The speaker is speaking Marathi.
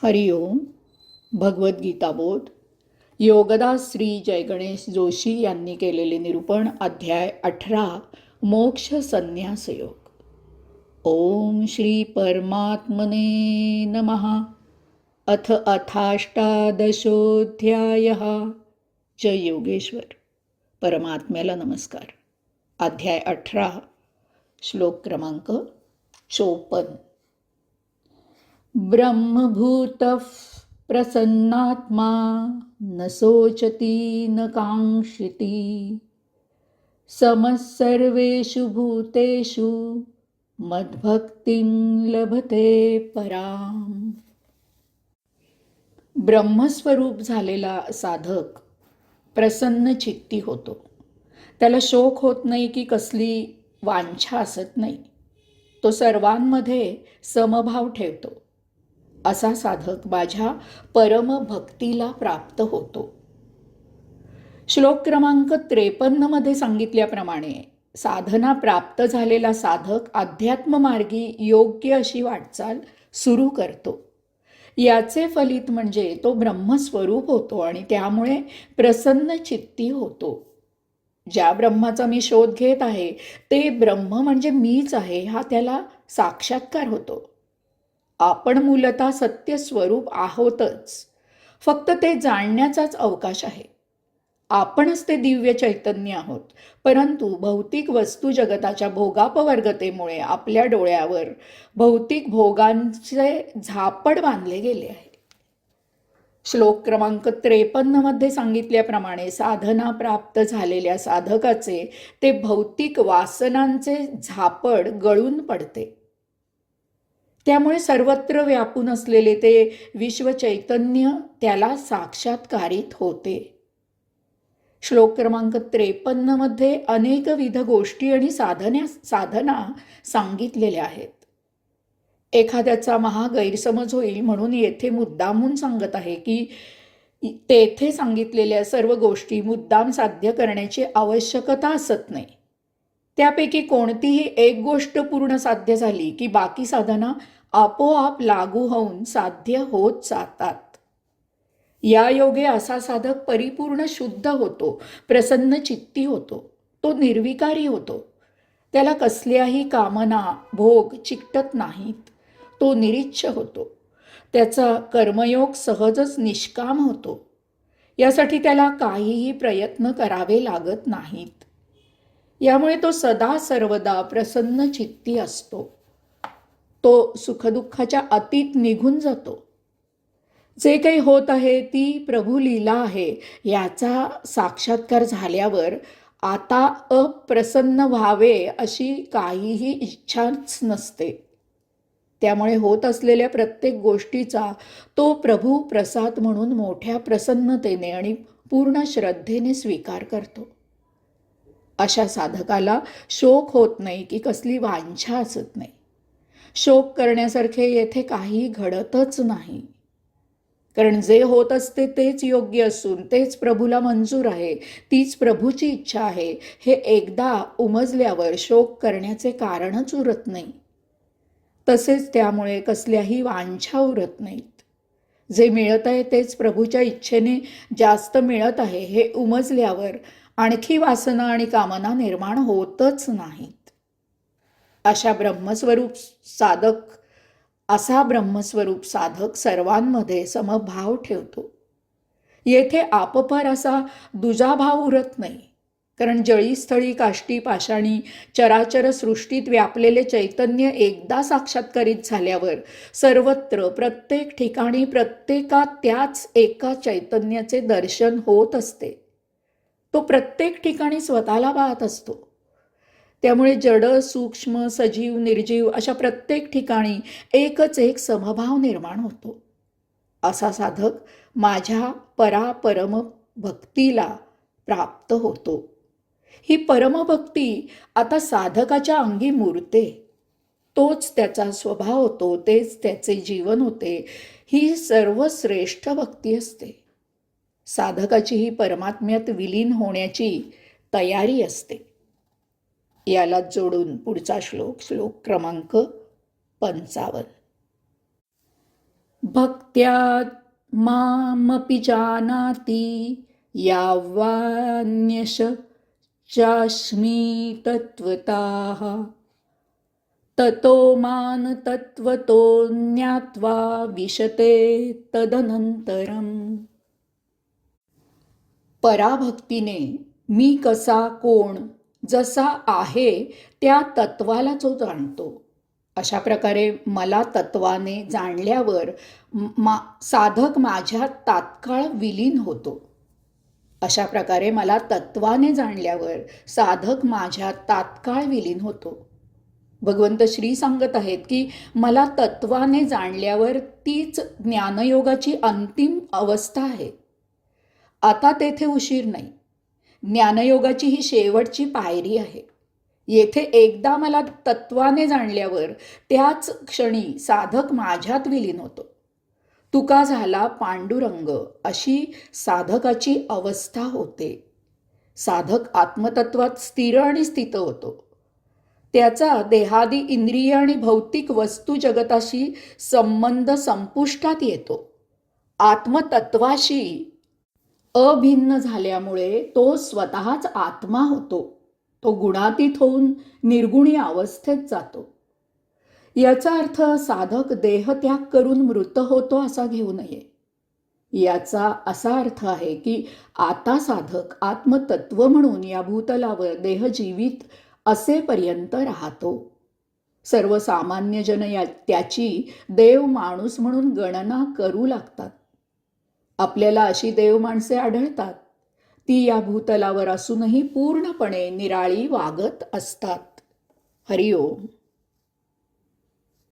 हरिओम. भगवद्गीता बोध योगदास श्री जयगणेश जोशी यांनी केलेले निरूपण. अध्याय 18. मोक्ष संन्यास योग. ओम श्री परमात्मने नमः. अथ अथाष्टादशोऽध्यायः. जय योगेश्वर. परमात्म्याला नमस्कार. अध्याय 18. श्लोक क्रमांक 54. ब्रह्मभूतः प्रसन्नात्मा न शोचति न काङ्क्षति समः सर्वेषु भूतेषु मद्भक्तिं लभते पराम. ब्रह्मस्वरूप झालेला साधक प्रसन्न चित्ती होतो. त्याला शोक होत नाही की कसली वांछा असत नाही. तो सर्वांमध्ये समभाव ठेवतो. असा साधक माझ्या परमभक्तीला प्राप्त होतो. श्लोक क्रमांक 53 मध्ये सांगितल्याप्रमाणे साधना प्राप्त झालेला साधक अध्यात्ममार्गी योग्य अशी वाटचाल सुरू करतो. याचे फलित म्हणजे तो ब्रह्मस्वरूप होतो आणि त्यामुळे प्रसन्न चित्ती होतो. ज्या ब्रह्माचा मी शोध घेत आहे ते ब्रह्म म्हणजे मीच आहे हा त्याला साक्षात्कार होतो. आपण मूलतः सत्य स्वरूप आहोतच, फक्त ते जाणण्याचाच अवकाश आहे. आपणच ते दिव्य चैतन्य आहोत, परंतु भौतिक वस्तू जगताच्या भोगापवर्गतेमुळे आपल्या डोळ्यावर भौतिक भोगांचे झापड बांधले गेले आहे. श्लोक क्रमांक 53 मध्ये सांगितल्याप्रमाणे साधना प्राप्त झालेल्या साधकाचे ते भौतिक वासनांचे झापड गळून पडते. त्यामुळे सर्वत्र व्यापून असलेले ते विश्वचैतन्य त्याला साक्षात्कारित होते. श्लोक क्रमांक 53 मध्ये अनेकविध गोष्टी आणि साधना सांगितलेल्या आहेत. एखाद्याचा गैरसमज होईल म्हणून येथे मुद्दामून सांगत आहे की तेथे सांगितलेल्या सर्व गोष्टी मुद्दाम साध्य करण्याची आवश्यकता असत नाही. त्यापैकी कोणतीही एक गोष्ट पूर्ण साध्य झाली की बाकी साधना आपोआप लागू होऊन साध्य होत जातात. या योगे असा साधक परिपूर्ण शुद्ध होतो, प्रसन्न चित्ती होतो, तो निर्विकारी होतो. त्याला कसल्याही कामना भोग चिकटत नाहीत. तो निरीच्छ होतो. त्याचा कर्मयोग सहजच निष्काम होतो. यासाठी त्याला काहीही प्रयत्न करावे लागत नाहीत. यामुळे तो सदा सर्वदा प्रसन्न चित्ती असतो. तो सुखदुःखाच्या अतीत निघून जातो. जे काही होत आहे ती प्रभू लीला आहे याचा साक्षात्कार झाल्यावर आता अप्रसन्न व्हावे अशी काहीही इच्छाच नसते. त्यामुळे होत असलेल्या प्रत्येक गोष्टीचा तो प्रभू प्रसाद म्हणून मोठ्या प्रसन्नतेने आणि पूर्ण श्रद्धेने स्वीकार करतो. अशा साधकाला शोक होत नाही की कसली वांछा असत नाही. शोक करण्यासारखे येथे काही घडतच नाही. कारण जे होत असते तेच योग्य असून तेच प्रभूला मंजूर आहे, तीच प्रभूची इच्छा आहे हे एकदा उमजल्यावर शोक करण्याचे कारणच उरत नाही. तसेच त्यामुळे कसल्याही वांछा उरत नाहीत. जे मिळत आहे तेच प्रभूच्या इच्छेने जास्त मिळत आहे हे उमजल्यावर आणखी वासना आणि कामना निर्माण होतच नाहीत. असा ब्रह्मस्वरूप साधक सर्वांमध्ये समभाव ठेवतो. येथे आपपर असा दुजाभाव उरत नाही. कारण जळीस्थळी काष्टी पाषाणी चराचर सृष्टीत व्यापलेले चैतन्य एकदा साक्षात्कारित झाल्यावर सर्वत्र प्रत्येक ठिकाणी प्रत्येकात त्याच एका चैतन्याचे दर्शन होत असते. तो प्रत्येक ठिकाणी स्वतःला पाहत असतो. त्यामुळे जड सूक्ष्म सजीव निर्जीव अशा प्रत्येक ठिकाणी एकच एक समभाव निर्माण होतो. असा साधक माझ्या परम भक्तीला प्राप्त होतो. ही परमभक्ती आता साधकाच्या अंगी मुरते. तोच त्याचा स्वभाव होतो, तेच त्याचे जीवन होते. ही सर्वश्रेष्ठ भक्ती असते. साधकाची ही परमात्म्यात विलीन होण्याची तयारी असते. याला जोडून पुढचा श्लोक क्रमांक 55. भक्त्या मामपि जानाति यावान्यश चास्मि तत्त्वतः ततो मान तत्त्वतो ज्ञात्वा विशते तदनंतरम. पराभक्तीने मी कसा कोण जसा आहे त्या तत्वाला जो जाणतो, अशा प्रकारे मला तत्वाने जाणल्यावर साधक माझ्यात तात्काळ विलीन होतो. अशा प्रकारे मला तत्वाने जाणल्यावर साधक माझ्यात तात्काळ विलीन होतो. भगवंत श्री सांगत आहेत की मला तत्वाने जाणल्यावर तीच ज्ञानयोगाची अंतिम अवस्था आहे. आता तेथे उशीर नाही. ज्ञानयोगाची ही शेवटची पायरी आहे. येथे एकदा मला तत्वाने जाणल्यावर त्याच क्षणी साधक माझ्यात विलीन होतो. तुका झाला पांडुरंग अशी साधकाची अवस्था होते. साधक आत्मतत्वात स्थिर आणि स्थित होतो. त्याचा देहादी इंद्रिय आणि भौतिक वस्तू जगताशी संबंध संपुष्टात येतो. आत्मतत्वाशी अभिन्न झाल्यामुळे तो स्वतःच आत्मा होतो. तो गुणातीत होऊन निर्गुणी अवस्थेत जातो. याचा अर्थ साधक देहत्याग करून मृत होतो असा घेऊ नये. याचा असा अर्थ आहे की आता साधक आत्मतत्व म्हणून या भूतलावर देहजीवित असेपर्यंत राहतो. सर्वसामान्य जन त्याची देव माणूस म्हणून गणना करू लागतात. आपल्याला अशी देव माणसे आढळतात. ती या भूतलावर असूनही पूर्णपणे निराळी वागत असतात. हरिओम.